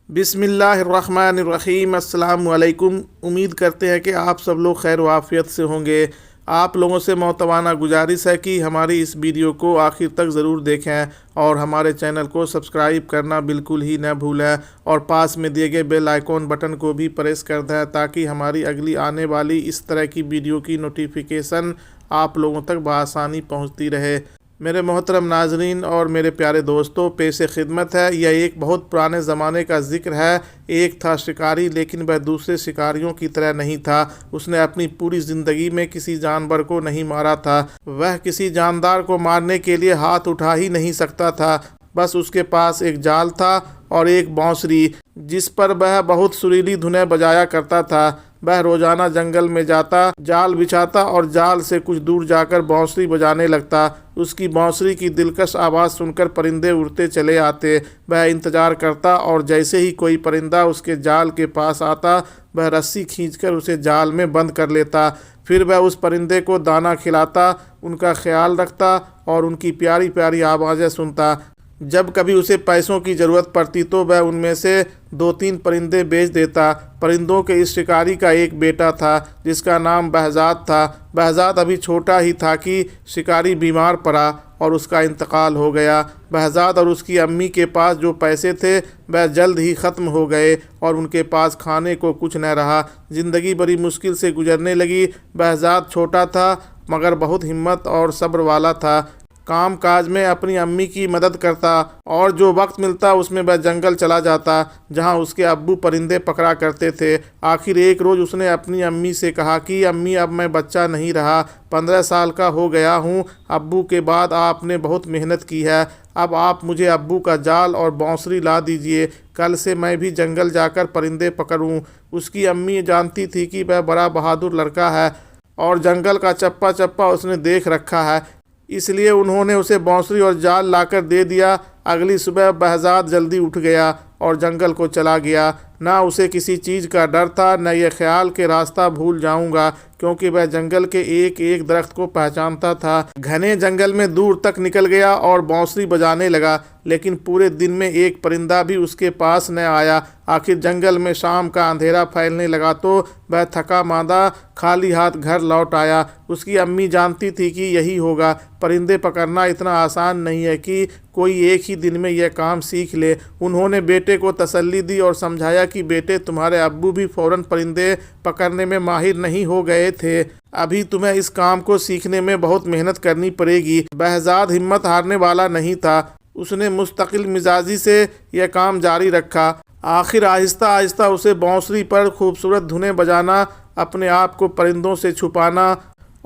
बिस्मिल्लाहिर्रहमानिर्रहीम। अस्सलाम वालेकुम। उम्मीद करते हैं कि आप सब लोग खैर वाफ़ियत से होंगे। आप लोगों से मौतवाना गुजारिश है कि हमारी इस वीडियो को आखिर तक ज़रूर देखें और हमारे चैनल को सब्सक्राइब करना बिल्कुल ही न भूलें और पास में दिए गए बेल आइकॉन बटन को भी प्रेस कर दें ताकि हमारी अगली आने वाली इस तरह की वीडियो की नोटिफिकेशन आप लोगों तक बआसानी पहुंचती रहे। मेरे मोहतरम नाजरीन और मेरे प्यारे दोस्तों, पेशे खिदमत है। यह एक बहुत पुराने ज़माने का ज़िक्र है। एक था शिकारी, लेकिन वह दूसरे शिकारियों की तरह नहीं था। उसने अपनी पूरी ज़िंदगी में किसी जानवर को नहीं मारा था। वह किसी जानदार को मारने के लिए हाथ उठा ही नहीं सकता था। बस उसके पास एक जाल था और एक बांसुरी जिस पर वह बहुत सुरीली धुनें बजाया करता था। वह रोज़ाना जंगल में जाता, जाल बिछाता और जाल से कुछ दूर जाकर बांसुरी बजाने लगता। उसकी बांसुरी की दिलकश आवाज़ सुनकर परिंदे उड़ते चले आते। वह इंतज़ार करता और जैसे ही कोई परिंदा उसके जाल के पास आता, वह रस्सी खींचकर उसे जाल में बंद कर लेता। फिर वह उस परिंदे को दाना खिलाता, उनका ख्याल रखता और उनकी प्यारी प्यारी आवाज़ें सुनता। जब कभी उसे पैसों की ज़रूरत पड़ती तो वह उनमें से 2-3 परिंदे बेच देता। परिंदों के इस शिकारी का एक बेटा था जिसका नाम बहज़ाद था। बहज़ाद अभी छोटा ही था कि शिकारी बीमार पड़ा और उसका इंतकाल हो गया। बहज़ाद और उसकी अम्मी के पास जो पैसे थे वह जल्द ही ख़त्म हो गए और उनके पास खाने को कुछ न रहा। ज़िंदगी बड़ी मुश्किल से गुजरने लगी। बहज़ाद छोटा था मगर बहुत हिम्मत और सब्र वाला था। काम काज में अपनी अम्मी की मदद करता और जो वक्त मिलता उसमें वह जंगल चला जाता जहां उसके अब्बू परिंदे पकड़ा करते थे। आखिर एक रोज़ उसने अपनी अम्मी से कहा कि अम्मी, अब मैं बच्चा नहीं रहा, 15 साल का हो गया हूं। अब्बू के बाद आपने बहुत मेहनत की है। अब आप मुझे अब्बू का जाल और बांसुरी ला दीजिए। कल से मैं भी जंगल जाकर परिंदे पकड़ूं। उसकी अम्मी जानती थी कि वह बड़ा बहादुर लड़का है और जंगल का चप्पा चप्पा उसने देख रखा है, इसलिए उन्होंने उसे बांसुरी और जाल लाकर दे दिया। अगली सुबह बहज़ाद जल्दी उठ गया और जंगल को चला गया। ना उसे किसी चीज़ का डर था, न यह ख्याल कि रास्ता भूल जाऊंगा, क्योंकि वह जंगल के एक एक दरख्त को पहचानता था। घने जंगल में दूर तक निकल गया और बांसुरी बजाने लगा, लेकिन पूरे दिन में एक परिंदा भी उसके पास न आया। आखिर जंगल में शाम का अंधेरा फैलने लगा तो वह थका मांदा खाली हाथ घर लौट आया। उसकी अम्मी जानती थी कि यही होगा। परिंदे पकड़ना इतना आसान नहीं है कि कोई एक ही दिन में यह काम सीख ले। उन्होंने बेटे को तसल्ली दी और समझाया कि बेटे, तुम्हारे अब्बू भी फ़ौरन परिंदे पकड़ने में माहिर नहीं हो गए थे। अभी तुम्हें इस काम को सीखने में बहुत मेहनत करनी पड़ेगी। बहज़ाद हिम्मत हारने वाला नहीं था। उसने मुस्तकिल मिजाजी से यह काम जारी रखा। आखिर आहिस्ता आहिस्ता उसे बांसुरी पर खूबसूरत धुनें बजाना, अपने आप को परिंदों से छुपाना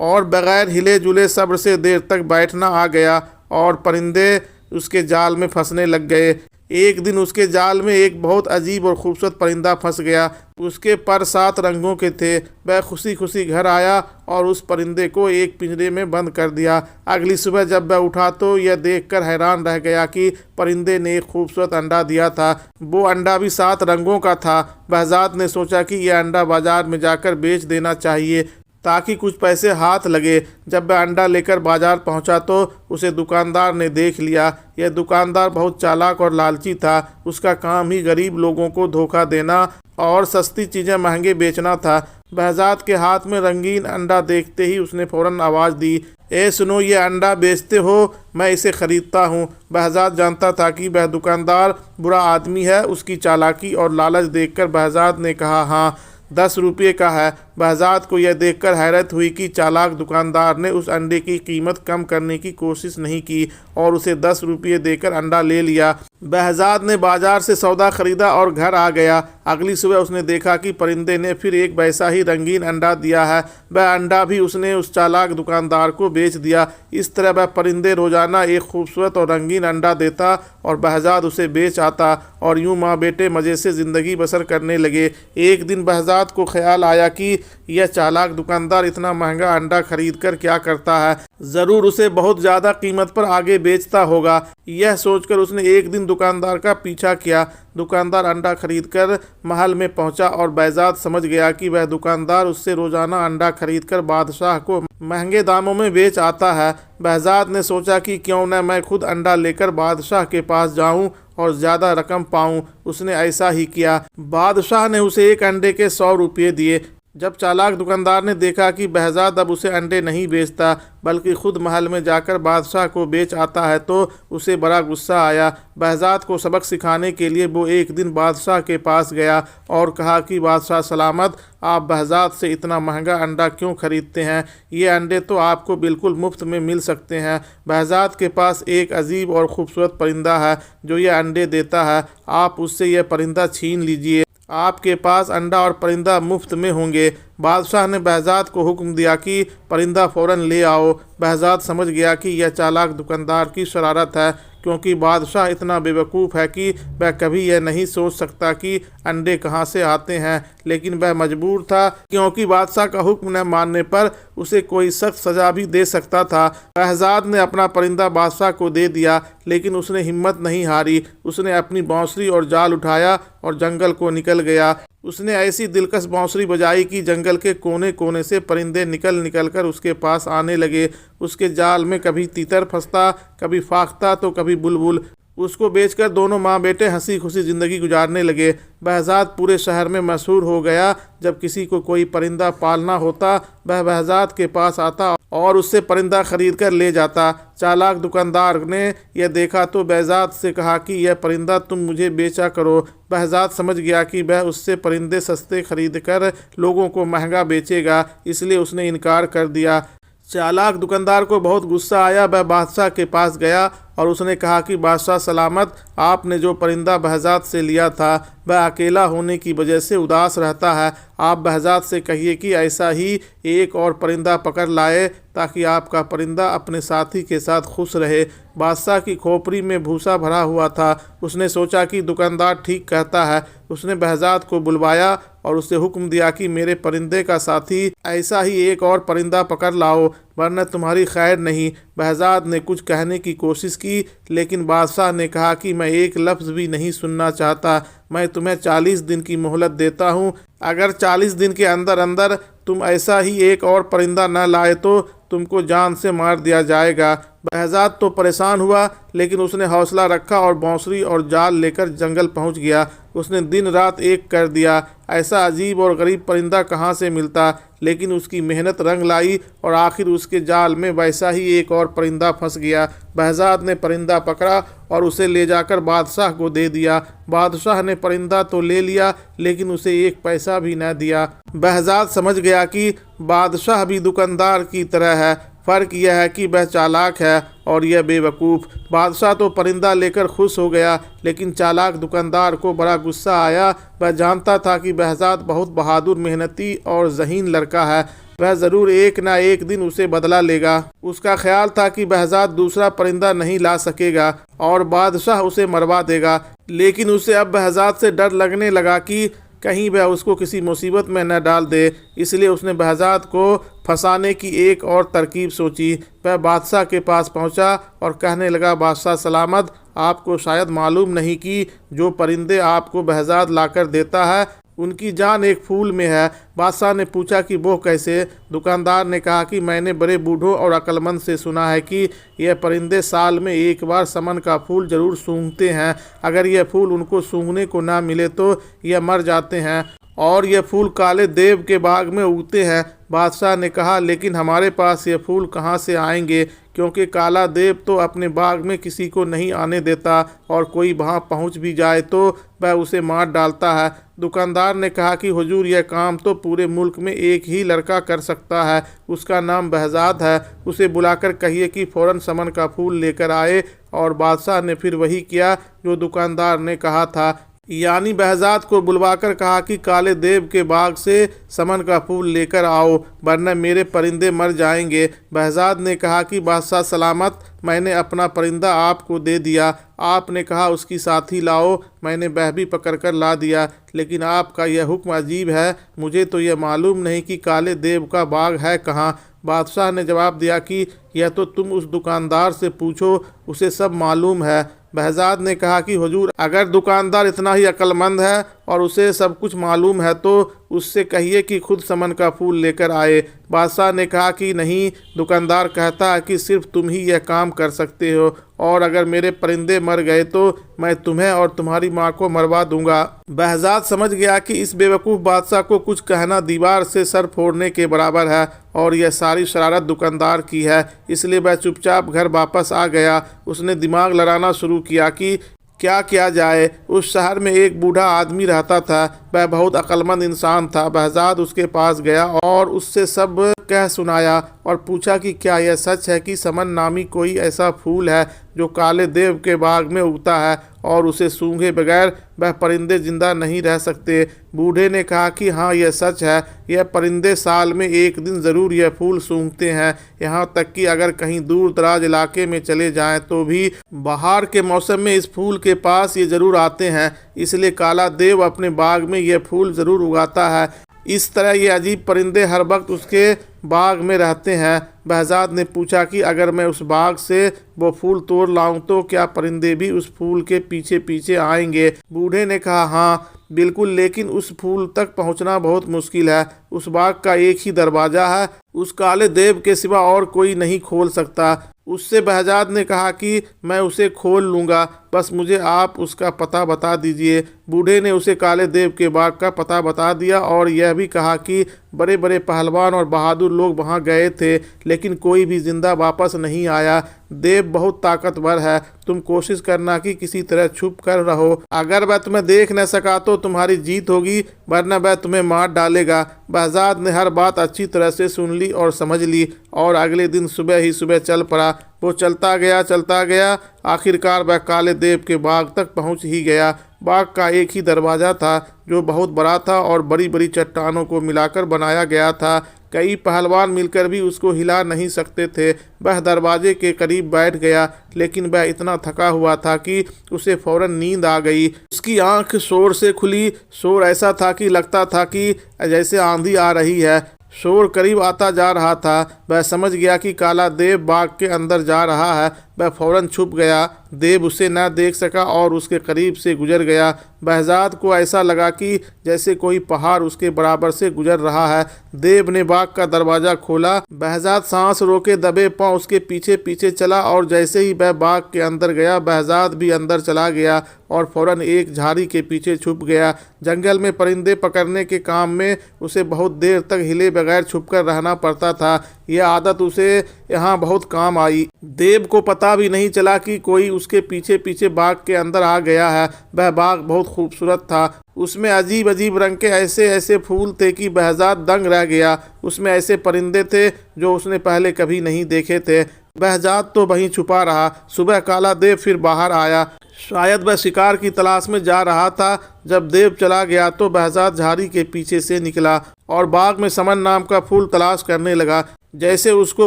और बग़ैर हिले जुले सब्र से देर तक बैठना आ गया और परिंदे उसके जाल में फंसने लग गए। एक दिन उसके जाल में एक बहुत अजीब और ख़ूबसूरत परिंदा फंस गया। उसके पर 7 रंगों के थे। वह खुशी खुशी घर आया और उस परिंदे को एक पिंजरे में बंद कर दिया। अगली सुबह जब वह उठा तो यह देखकर हैरान रह गया कि परिंदे ने एक खूबसूरत अंडा दिया था। वो अंडा भी 7 रंगों का था। बहज़ाद ने सोचा कि यह अंडा बाज़ार में जाकर बेच देना चाहिए ताकि कुछ पैसे हाथ लगे। जब वह अंडा लेकर बाजार पहुंचा तो उसे दुकानदार ने देख लिया। यह दुकानदार बहुत चालाक और लालची था। उसका काम ही गरीब लोगों को धोखा देना और सस्ती चीज़ें महंगे बेचना था। बहज़ाद के हाथ में रंगीन अंडा देखते ही उसने फ़ौरन आवाज़ दी, ए सुनो, ये अंडा बेचते हो? मैं इसे ख़रीदता हूँ। बहज़ाद जानता था कि वह दुकानदार बुरा आदमी है। उसकी चालाकी और लालच देखकर बहज़ाद ने कहा, हाँ, 10 रुपये का है। बहज़ाद को यह देखकर हैरत हुई कि चालाक दुकानदार ने उस अंडे की कीमत कम करने की कोशिश नहीं की और उसे 10 रुपये देकर अंडा ले लिया। बहज़ाद ने बाजार से सौदा खरीदा और घर आ गया। अगली सुबह उसने देखा कि परिंदे ने फिर एक वैसा ही रंगीन अंडा दिया है। वह अंडा भी उसने उस चालाक दुकानदार को बेच दिया। इस तरह वह परिंदे रोज़ाना एक खूबसूरत और रंगीन अंडा देता और बहज़ाद उसे बेच आता और यूँ माँ बेटे मज़े से ज़िंदगी बसर करने लगे। एक दिन बहज़ाद को ख्याल आया कि यह चालाक दुकानदार इतना महंगा अंडा खरीद कर क्या करता है, ज़रूर उसे बहुत ज़्यादा कीमत पर आगे बेचता होगा। यह सोचकर उसने एक दिन दुकानदार का पीछा किया। दुकानदार अंडा खरीदकर महल में पहुंचा और बहज़ाद समझ गया कि वह दुकानदार उससे रोज़ाना अंडा खरीदकर बादशाह को महंगे दामों में बेच आता है। बहज़ाद ने सोचा कि क्यों न मैं खुद अंडा लेकर बादशाह के पास जाऊं और ज़्यादा रकम पाऊं। उसने ऐसा ही किया। बादशाह ने उसे एक अंडे के 100 रुपये दिए। जब चालाक दुकानदार ने देखा कि बहजाद अब उसे अंडे नहीं बेचता बल्कि खुद महल में जाकर बादशाह को बेच आता है तो उसे बड़ा गुस्सा आया। बहजाद को सबक सिखाने के लिए वो एक दिन बादशाह के पास गया और कहा कि बादशाह सलामत, आप बहजाद से इतना महंगा अंडा क्यों खरीदते हैं? ये अंडे तो आपको बिल्कुल मुफ्त में मिल सकते हैं। बहजाद के पास एक अजीब और ख़ूबसूरत परिंदा है जो ये अंडे देता है। आप उससे यह परिंदा छीन लीजिए, आपके पास अंडा और परिंदा मुफ्त में होंगे। बादशाह ने बहजाद को हुक्म दिया कि परिंदा फ़ौरन ले आओ। बहजाद समझ गया कि यह चालाक दुकानदार की शरारत है, क्योंकि बादशाह इतना बेवकूफ़ है कि वह कभी यह नहीं सोच सकता कि अंडे कहाँ से आते हैं। लेकिन वह मजबूर था, क्योंकि बादशाह का हुक्म न मानने पर उसे कोई सख्त सज़ा भी दे सकता था। बहजाद ने अपना परिंदा बादशाह को दे दिया, लेकिन उसने हिम्मत नहीं हारी। उसने अपनी बांसुरी और जाल उठाया और जंगल को निकल गया। उसने ऐसी दिलकश बांसुरी बजाई कि जंगल के कोने कोने से परिंदे निकल निकल कर उसके पास आने लगे। उसके जाल में कभी तीतर फंसता, कभी फाख्ता तो कभी बुलबुल। उसको बेचकर दोनों माँ बेटे हंसी खुशी ज़िंदगी गुजारने लगे। बहजाद पूरे शहर में मशहूर हो गया। जब किसी को कोई परिंदा पालना होता वह बहजाद के पास आता और उससे परिंदा खरीद कर ले जाता। चालाक दुकानदार ने यह देखा तो बहजाद से कहा कि यह परिंदा तुम मुझे बेचा करो। बहजाद समझ गया कि वह उससे परिंदे सस्ते खरीद कर लोगों को महंगा बेचेगा, इसलिए उसने इनकार कर दिया। चालाक दुकानदार को बहुत गुस्सा आया। वह बादशाह के पास गया और उसने कहा कि बादशाह सलामत, आपने जो परिंदा बहजाद से लिया था वह अकेला होने की वजह से उदास रहता है। आप बहजाद से कहिए कि ऐसा ही एक और परिंदा पकड़ लाए ताकि आपका परिंदा अपने साथी के साथ खुश रहे। बादशाह की खोपड़ी में भूसा भरा हुआ था। उसने सोचा कि दुकानदार ठीक कहता है। उसने बहजाद को बुलवाया और उसे हुक्म दिया कि मेरे परिंदे का साथी ऐसा ही एक और परिंदा पकड़ लाओ, वरना तुम्हारी खैर नहीं। बहजाद ने कुछ कहने की कोशिश की, लेकिन बादशाह ने कहा कि मैं एक लफ्ज़ भी नहीं सुनना चाहता। मैं तुम्हें 40 दिन की मोहलत देता हूँ। अगर 40 दिन के अंदर अंदर तुम ऐसा ही एक और परिंदा न लाए तो तुमको जान से मार दिया जाएगा। बहजाद तो परेशान हुआ, लेकिन उसने हौसला रखा और बांसुरी और जाल लेकर जंगल पहुंच गया। उसने दिन रात एक कर दिया। ऐसा अजीब और गरीब परिंदा कहाँ से मिलता, लेकिन उसकी मेहनत रंग लाई और आखिर उसके जाल में वैसा ही एक और परिंदा फंस गया। बहजाद ने परिंदा पकड़ा और उसे ले जाकर बादशाह को दे दिया। बादशाह ने परिंदा तो ले लिया, लेकिन उसे एक पैसा भी न दिया। बहजाद समझ गया कि बादशाह भी दुकानदार की तरह है, फ़र्क यह है कि वह चालाक है और यह बेवकूफ़। बादशाह तो परिंदा लेकर खुश हो गया, लेकिन चालाक दुकानदार को बड़ा गुस्सा आया। वह जानता था कि बहजाद बहुत बहादुर, मेहनती और ज़हीन लड़का है। वह ज़रूर एक ना एक दिन उसे बदला लेगा। उसका ख्याल था कि बहजाद दूसरा परिंदा नहीं ला सकेगा और बादशाह उसे मरवा देगा। लेकिन उसे अब बहजाद से डर लगने लगा कि कहीं वह उसको किसी मुसीबत में न डाल दे, इसलिए उसने बहजाद को फंसाने की एक और तरकीब सोची। वह बादशाह के पास पहुंचा और कहने लगा, बादशाह सलामत, आपको शायद मालूम नहीं कि जो परिंदे आपको बहजाद लाकर देता है उनकी जान एक फूल में है। बादशाह ने पूछा कि वो कैसे? दुकानदार ने कहा कि मैंने बड़े बूढ़ों और अक्लमंद से सुना है कि यह परिंदे साल में एक बार समन का फूल जरूर सूंघते हैं। अगर यह फूल उनको सूंघने को ना मिले तो यह मर जाते हैं और यह फूल काले देव के बाग में उगते हैं। बादशाह ने कहा, लेकिन हमारे पास ये फूल कहाँ से आएंगे, क्योंकि काला देव तो अपने बाग में किसी को नहीं आने देता और कोई वहाँ पहुँच भी जाए तो वह उसे मार डालता है। दुकानदार ने कहा कि हुजूर, यह काम तो पूरे मुल्क में एक ही लड़का कर सकता है, उसका नाम बहजाद है। उसे बुलाकर कहिए कि फ़ौरन समन का फूल लेकर आए। और बादशाह ने फिर वही किया जो दुकानदार ने कहा था, यानी बहजाद को बुलवाकर कहा कि काले देव के बाग से समन का फूल लेकर आओ, वरना मेरे परिंदे मर जाएंगे। बहजाद ने कहा कि बादशाह सलामत, मैंने अपना परिंदा आपको दे दिया। आपने कहा उसकी साथी लाओ, मैंने वह भी पकड़ कर ला दिया, लेकिन आपका यह हुक्म अजीब है। मुझे तो यह मालूम नहीं कि काले देव का बाग है कहाँ। बादशाह ने जवाब दिया कि यह तो तुम उस दुकानदार से पूछो, उसे सब मालूम है। बहजाद ने कहा कि हुजूर, अगर दुकानदार इतना ही अक्लमंद है और उसे सब कुछ मालूम है तो उससे कहिए कि खुद समन का फूल लेकर आए। बादशाह ने कहा कि नहीं, दुकानदार कहता है कि सिर्फ तुम ही यह काम कर सकते हो, और अगर मेरे परिंदे मर गए तो मैं तुम्हें और तुम्हारी माँ को मरवा दूंगा। बहजाद समझ गया कि इस बेवकूफ़ बादशाह को कुछ कहना दीवार से सर फोड़ने के बराबर है और यह सारी शरारत दुकानदार की है, इसलिए वह चुपचाप घर वापस आ गया। उसने दिमाग लड़ाना शुरू किया कि क्या किया जाए। उस शहर में एक बूढ़ा आदमी रहता था, वह बहुत अक्लमंद इंसान था। बहजाद उसके पास गया और उससे सब कह सुनाया और पूछा कि क्या यह सच है कि समन नामी कोई ऐसा फूल है जो काले देव के बाग में उगता है और उसे सूंघे बगैर वह परिंदे जिंदा नहीं रह सकते। बूढ़े ने कहा कि हाँ, यह सच है। यह परिंदे साल में एक दिन ज़रूर यह फूल सूंघते हैं, यहाँ तक कि अगर कहीं दूर दराज इलाके में चले जाएं तो भी बाहर के मौसम में इस फूल के पास ये ज़रूर आते हैं, इसलिए काला देव अपने बाग में यह फूल ज़रूर उगाता है। इस तरह ये अजीब परिंदे हर वक्त उसके बाग में रहते हैं। बहजाद ने पूछा कि अगर मैं उस बाग से वो फूल तोड़ लाऊं तो क्या परिंदे भी उस फूल के पीछे पीछे आएंगे? बूढ़े ने कहा हाँ बिल्कुल, लेकिन उस फूल तक पहुंचना बहुत मुश्किल है। उस बाग का एक ही दरवाज़ा है, उस काले देव के सिवा और कोई नहीं खोल सकता। उससे बहजाद ने कहा कि मैं उसे खोल लूँगा, बस मुझे आप उसका पता बता दीजिए। बूढ़े ने उसे काले देव के बाग का पता बता दिया और यह भी कहा कि बड़े बड़े पहलवान और बहादुर लोग वहां गए थे, लेकिन कोई भी जिंदा वापस नहीं आया। देव बहुत ताकतवर है, तुम कोशिश करना कि किसी तरह छुप कर रहो। अगर वह तुम्हें देख न सका तो तुम्हारी जीत होगी, वरना वह तुम्हें मार डालेगा। बहजाद ने हर बात अच्छी तरह से सुन ली और समझ ली और अगले दिन सुबह ही सुबह चल पड़ा। वो चलता गया, आखिरकार वह काले देव के बाग तक पहुंच ही गया। बाग का एक ही दरवाज़ा था जो बहुत बड़ा था और बड़ी बड़ी चट्टानों को मिलाकर बनाया गया था। कई पहलवान मिलकर भी उसको हिला नहीं सकते थे। वह दरवाजे के करीब बैठ गया, लेकिन वह इतना थका हुआ था कि उसे फौरन नींद आ गई। उसकी आंख शोर से खुली। शोर ऐसा था कि लगता था कि जैसे आंधी आ रही है। शोर करीब आता जा रहा था। वह समझ गया कि काला देव बाग के अंदर जा रहा है। वह फौरन छुप गया। देव उसे न देख सका और उसके करीब से गुजर गया। बहजाद को ऐसा लगा कि जैसे कोई पहाड़ उसके बराबर से गुजर रहा है। देव ने बाग का दरवाज़ा खोला। बहजाद सांस रोके दबे पांव उसके पीछे पीछे चला और जैसे ही वह बाग के अंदर गया, बहजाद भी अंदर चला गया और फौरन एक झाड़ी के पीछे छुप गया। जंगल में परिंदे पकड़ने के काम में उसे बहुत देर तक हिले बगैर छुपकर रहना पड़ता था। यह आदत उसे यहाँ बहुत काम आई। देव को पता भी नहीं चला कि कोई उसके पीछे पीछे बाग के अंदर आ गया है। वह बाग बहुत खूबसूरत था। उसमें अजीब अजीब रंग के ऐसे ऐसे फूल थे कि बहजाद दंग रह गया। उसमें ऐसे परिंदे थे जो उसने पहले कभी नहीं देखे थे। बहजाद तो वहीं छुपा रहा। सुबह काला देव फिर बाहर आया। शायद वह शिकार की तलाश में जा रहा था। जब देव चला गया तो बहजाद झाड़ी के पीछे से निकला और बाग में समन नाम का फूल तलाश करने लगा। जैसे उसको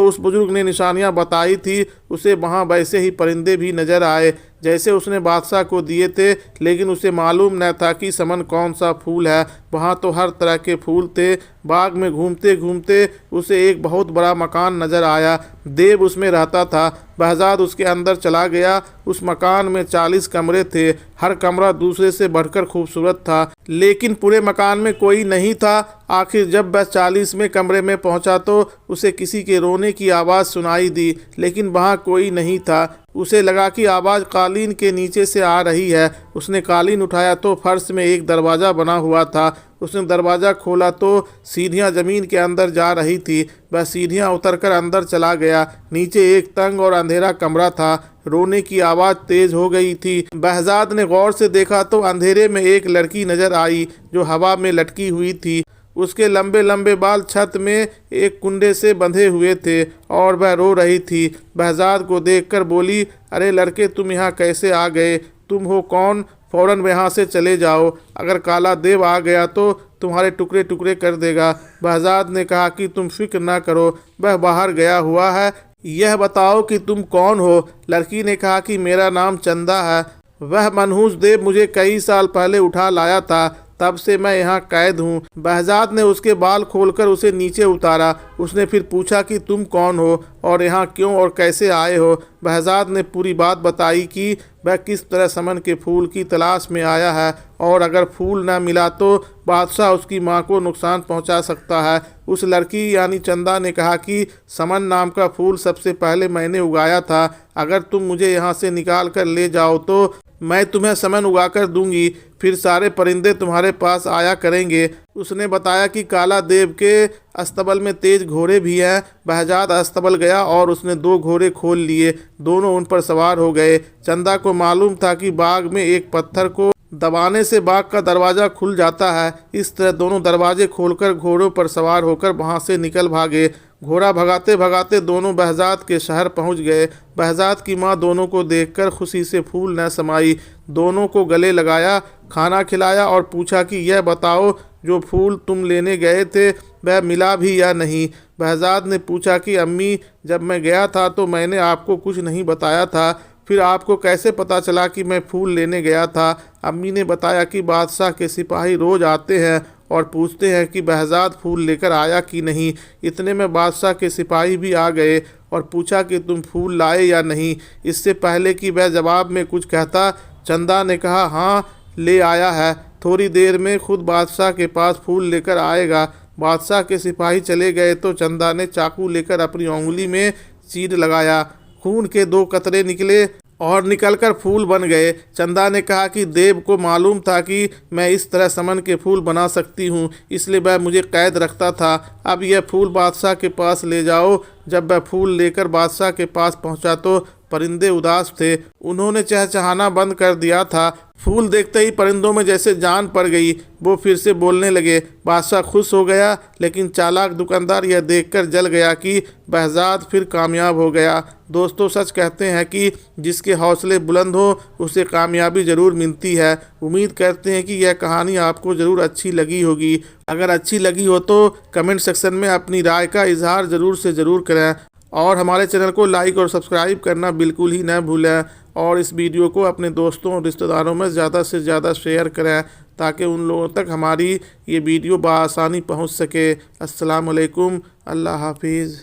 उस बुजुर्ग ने निशानियां बताई थी, उसे वहां वैसे ही परिंदे भी नजर आए जैसे उसने बादशाह को दिए थे, लेकिन उसे मालूम न था कि समन कौन सा फूल है। वहां तो हर तरह के फूल थे। बाग में घूमते घूमते उसे एक बहुत बड़ा मकान नजर आया। देव उसमें रहता था। बहजाद उसके अंदर चला गया। उस मकान में 40 कमरे थे। हर कमरा दूसरे से बढ़कर खूबसूरत था, लेकिन पूरे मकान में कोई नहीं था। आखिर जब वह 40वें कमरे में पहुंचा तो उसे किसी के रोने की आवाज़ सुनाई दी, लेकिन वहां कोई नहीं था। उसे लगा कि आवाज़ कालीन के नीचे से आ रही है। उसने कालीन उठाया तो फर्श में एक दरवाज़ा बना हुआ था। उसने दरवाज़ा खोला तो सीढ़ियाँ ज़मीन के अंदर जा रही थी। वह सीढ़ियाँ उतरकर अंदर चला गया। नीचे एक तंग और अंधेरा कमरा था। रोने की आवाज़ तेज हो गई थी। बहजाद ने गौर से देखा तो अंधेरे में एक लड़की नजर आई जो हवा में लटकी हुई थी। उसके लंबे लंबे बाल छत में एक कुंडे से बंधे हुए थे और वह रो रही थी। बहजाद को देखकर बोली, अरे लड़के, तुम यहाँ कैसे आ गए? तुम हो कौन? फौरन यहाँ से चले जाओ, अगर काला देव आ गया तो तुम्हारे टुकड़े टुकड़े कर देगा। बहजाद ने कहा कि तुम फिक्र ना करो, वह बाहर गया हुआ है। यह बताओ कि तुम कौन हो? लड़की ने कहा कि मेरा नाम चंदा है। वह मनहूस देव मुझे कई साल पहले उठा लाया था। तब से मैं यहाँ कैद हूँ। बहजाद ने उसके बाल खोलकर उसे नीचे उतारा। उसने फिर पूछा कि तुम कौन हो और यहाँ क्यों और कैसे आए हो। बहजाद ने पूरी बात बताई कि वह किस तरह समन के फूल की तलाश में आया है और अगर फूल न मिला तो बादशाह उसकी माँ को नुकसान पहुँचा सकता है। उस लड़की यानी चंदा ने कहा कि समन नाम का फूल सबसे पहले मैंने उगाया था। अगर तुम मुझे यहाँ से निकाल कर ले जाओ तो मैं तुम्हें समन उगाकर दूंगी, फिर सारे परिंदे तुम्हारे पास आया करेंगे। उसने बताया कि काला देव के अस्तबल में तेज घोड़े भी हैं। बहजाद अस्तबल गया और उसने 2 घोड़े खोल लिए। दोनों उन पर सवार हो गए। चंदा को मालूम था कि बाग में एक पत्थर को दबाने से बाग का दरवाज़ा खुल जाता है। इस तरह दोनों दरवाजे खोलकर घोड़ों पर सवार होकर वहाँ से निकल भागे। घोड़ा भगाते भगाते दोनों बहजाद के शहर पहुँच गए। बहजाद की माँ दोनों को देखकर खुशी से फूल न समाई। दोनों को गले लगाया, खाना खिलाया और पूछा कि यह बताओ जो फूल तुम लेने गए थे वह मिला भी या नहीं। बहजाद ने पूछा कि अम्मी, जब मैं गया था तो मैंने आपको कुछ नहीं बताया था, फिर आपको कैसे पता चला कि मैं फूल लेने गया था। अम्मी ने बताया कि बादशाह के सिपाही रोज़ आते हैं और पूछते हैं कि बहजाद फूल लेकर आया कि नहीं। इतने में बादशाह के सिपाही भी आ गए और पूछा कि तुम फूल लाए या नहीं। इससे पहले कि वह जवाब में कुछ कहता, चंदा ने कहा, हाँ ले आया है, थोड़ी देर में खुद बादशाह के पास फूल लेकर आएगा। बादशाह के सिपाही चले गए तो चंदा ने चाकू लेकर अपनी उंगली में चीर लगाया। खून के 2 कतरे निकले और निकलकर फूल बन गए। चंदा ने कहा कि देव को मालूम था कि मैं इस तरह समन के फूल बना सकती हूँ, इसलिए वह मुझे कैद रखता था। अब यह फूल बादशाह के पास ले जाओ। जब वह फूल लेकर बादशाह के पास पहुँचा तो परिंदे उदास थे। उन्होंने चहचहाना बंद कर दिया था। फूल देखते ही परिंदों में जैसे जान पड़ गई। वो फिर से बोलने लगे। बादशाह खुश हो गया, लेकिन चालाक दुकानदार यह देखकर जल गया कि बहजाद फिर कामयाब हो गया। दोस्तों, सच कहते हैं कि जिसके हौसले बुलंद हो उसे कामयाबी ज़रूर मिलती है। उम्मीद करते हैं कि यह कहानी आपको ज़रूर अच्छी लगी होगी। अगर अच्छी लगी हो तो कमेंट सेक्शन में अपनी राय का इजहार ज़रूर से ज़रूर करें और हमारे चैनल को लाइक और सब्सक्राइब करना बिल्कुल ही न भूलें और इस वीडियो को अपने दोस्तों और रिश्तेदारों में ज़्यादा से ज़्यादा शेयर करें ताकि उन लोगों तक हमारी ये वीडियो बआसानी पहुंच सके। अस्सलाम वालेकुम, अल्लाह हाफिज़।